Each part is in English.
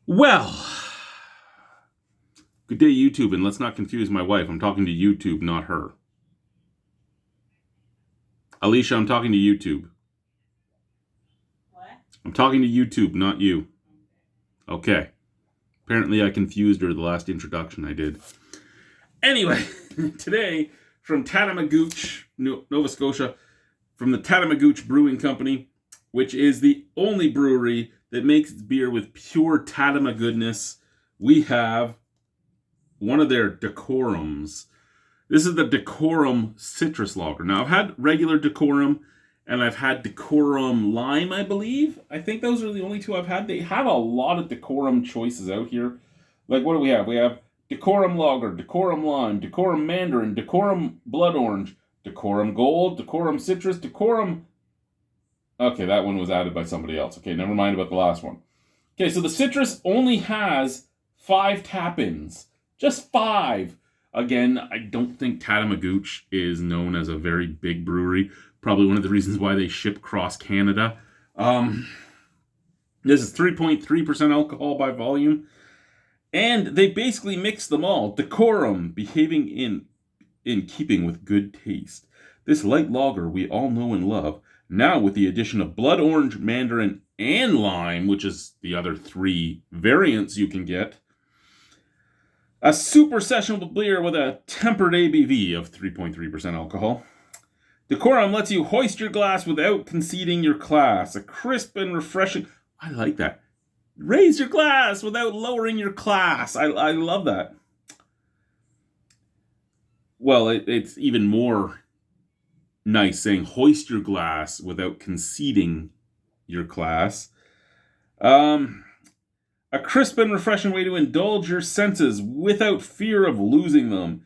Well, good day, YouTube, and let's not confuse my wife. I'm talking to YouTube, not her. Alicia, I'm talking to YouTube. What? I'm talking to YouTube, not you. Okay. Apparently I confused her the last introduction I did. Anyway, today, from Tatamagouche, Nova Scotia, from the Tatamagouche Brewing Company, which is the only brewery that makes its beer with pure Tatama goodness, we have one of their Dekorums. This is the Dekorum Citrus Lager. Now, I've had regular Dekorum, and I've had Dekorum Lime, I believe. I think those are the only two I've had. They have a lot of Dekorum choices out here. Like, what do we have? We have Dekorum Lager, Dekorum Lime, Dekorum Mandarin, Dekorum Blood Orange, Dekorum Gold, Dekorum Citrus, Dekorum... Okay, that one was added by somebody else. Okay, never mind about the last one. Okay, so the Citrus only has 5 tap-ins. Just 5. Again, I don't think Tatamagouche is known as a very big brewery. Probably one of the reasons why they ship cross Canada. This is 3.3% alcohol by volume. And they basically mix them all. Dekorum, behaving in keeping with good taste. This light lager we all know and love, now with the addition of blood orange, mandarin, and lime, which is the other 3 variants you can get. A super sessionable beer with a tempered ABV of 3.3% alcohol. Dekorum lets you hoist your glass without conceding your class. A crisp and refreshing... I like that. Raise your glass without lowering your class. I love that. Well, it's even more nice saying hoist your glass without conceding your class. A crisp and refreshing way to indulge your senses without fear of losing them.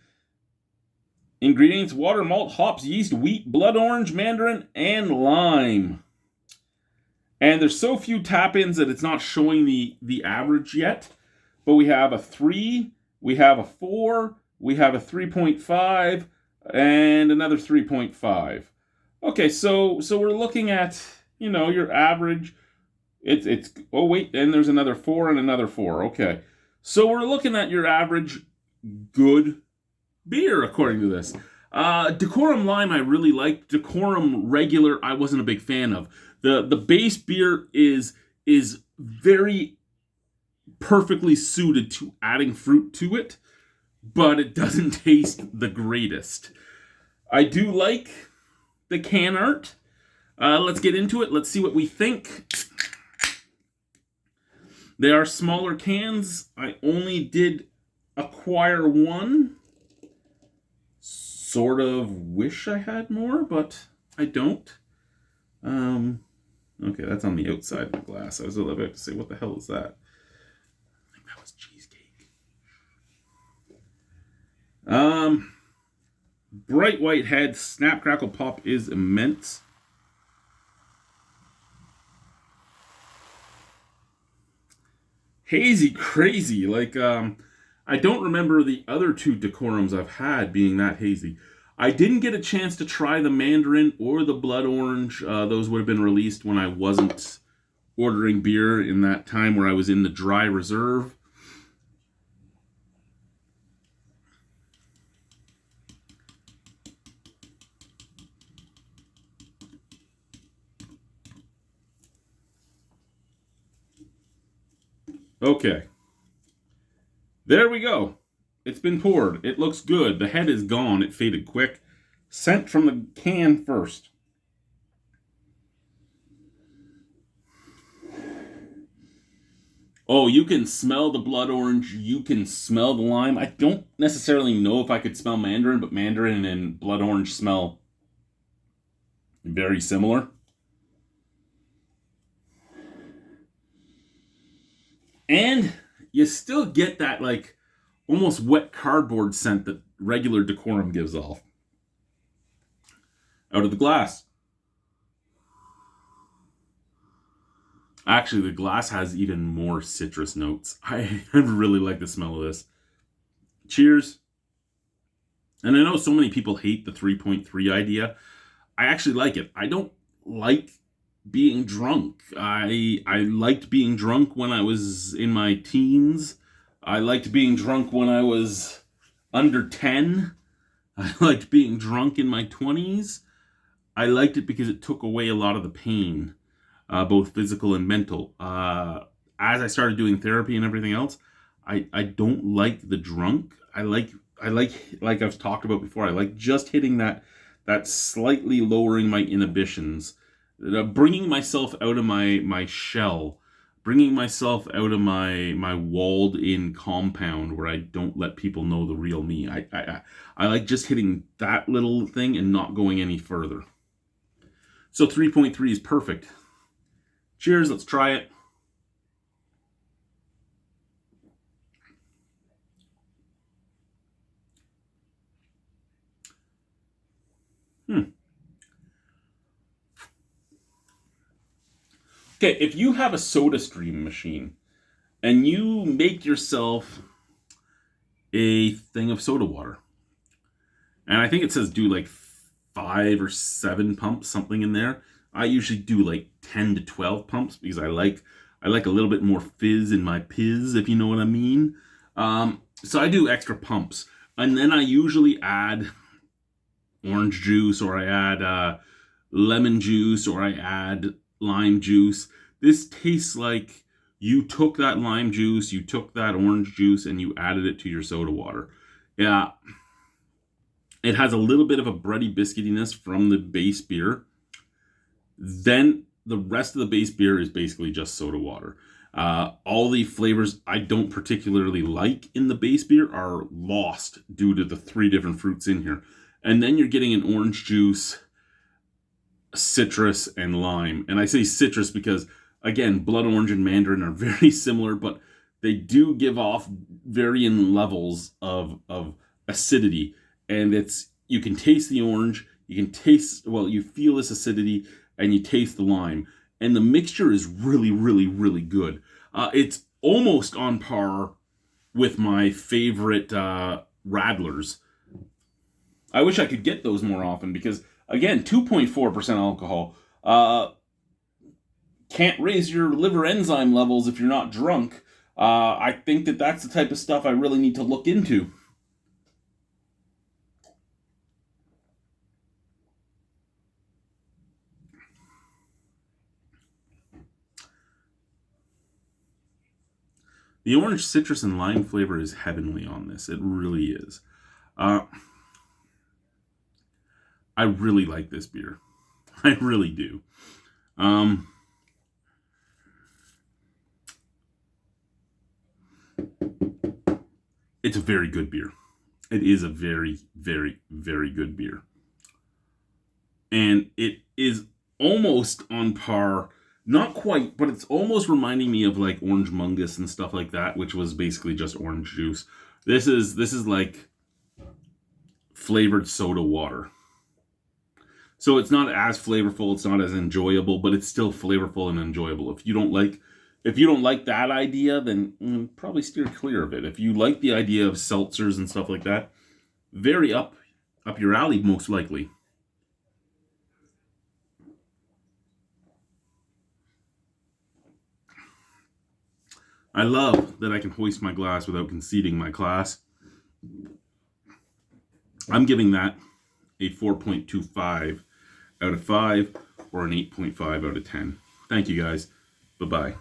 Ingredients: water, malt, hops, yeast, wheat, blood orange, mandarin, and lime. And there's so few tap-ins that it's not showing the average yet. But we have a 3, we have a 4, we have a 3.5, and another 3.5. Okay, so we're looking at, your average. It's oh wait, and there's another 4 and another 4. Okay. So we're looking at your average good beer according to this. Dekorum Lime I really liked. Dekorum Regular I wasn't a big fan of. The base beer is very perfectly suited to adding fruit to it, but it doesn't taste the greatest. I do like the can art. Let's get into it. Let's see what we think. They are smaller cans. I only did acquire one. Sort of wish I had more, but I don't. Okay, that's on the outside of the glass. I was about to say, what the hell is that? I think that was cheesecake. Bright white head, snap, crackle, pop is immense. Hazy crazy. I don't remember the other 2 Dekorums I've had being that hazy. I didn't get a chance to try the mandarin or the blood orange. Those would have been released when I wasn't ordering beer in that time where I was in the dry reserve. Okay. There we go. It's been poured. It looks good. The head is gone. It faded quick. Scent from the can first. Oh, you can smell the blood orange. You can smell the lime. I don't necessarily know if I could smell mandarin, but mandarin and blood orange smell very similar. And you still get that, almost wet cardboard scent that regular Dekorum gives off out of the glass. Actually, the glass has even more citrus notes. I really like the smell of this. Cheers. And I know so many people hate the 3.3 idea. I actually like it. I don't like being drunk. I liked being drunk when I was in my teens. I liked being drunk when I was under 10. I liked being drunk in my 20s. I liked it because it took away a lot of the pain, both physical and mental. As I started doing therapy and everything else, I don't like the drunk. I like I've talked about before. I like just hitting that slightly lowering my inhibitions, bringing myself out of my shell, bringing myself out of my walled in compound where I don't let people know the real me. I like just hitting that little thing and not going any further. So 3.3 is perfect. Cheers, let's try it. Okay, if you have a soda stream machine and you make yourself a thing of soda water, and I think it says do like 5 or 7 pumps, something in there. I usually do like 10 to 12 pumps because I like a little bit more fizz in my piz, if you know what I mean. So I do extra pumps, and then I usually add orange juice, or I add lemon juice, or I add lime juice. This tastes like you took that lime juice, you took that orange juice, and you added it to your soda water. Yeah, it has a little bit of a bready biscuitiness from the base beer. Then the rest of the base beer is basically just soda water. All the flavors I don't particularly like in the base beer are lost due to the 3 different fruits in here. And then you're getting an orange juice, citrus, and lime. And I say citrus because, again, blood orange and mandarin are very similar, but they do give off varying levels of acidity. And you can taste the orange, you feel this acidity, and you taste the lime. And the mixture is really, really, really good. It's almost on par with my favorite Radlers. I wish I could get those more often because, again, 2.4% alcohol. Can't raise your liver enzyme levels if you're not drunk. I think that's the type of stuff I really need to look into. The orange, citrus, and lime flavor is heavenly on this. It really is. I really like this beer. I really do. It's a very good beer. It is a very, very, very good beer. And it is almost on par, not quite, but it's almost reminding me of like Orange Mungus and stuff like that, which was basically just orange juice. This is like flavored soda water. So it's not as flavorful, it's not as enjoyable, but it's still flavorful and enjoyable. If you don't like that idea, then probably steer clear of it. If you like the idea of seltzers and stuff like that, very up your alley, most likely. I love that I can hoist my glass without conceding my class. I'm giving that a 4.25 out of 5 or an 8.5 out of 10. Thank you guys. Bye-bye.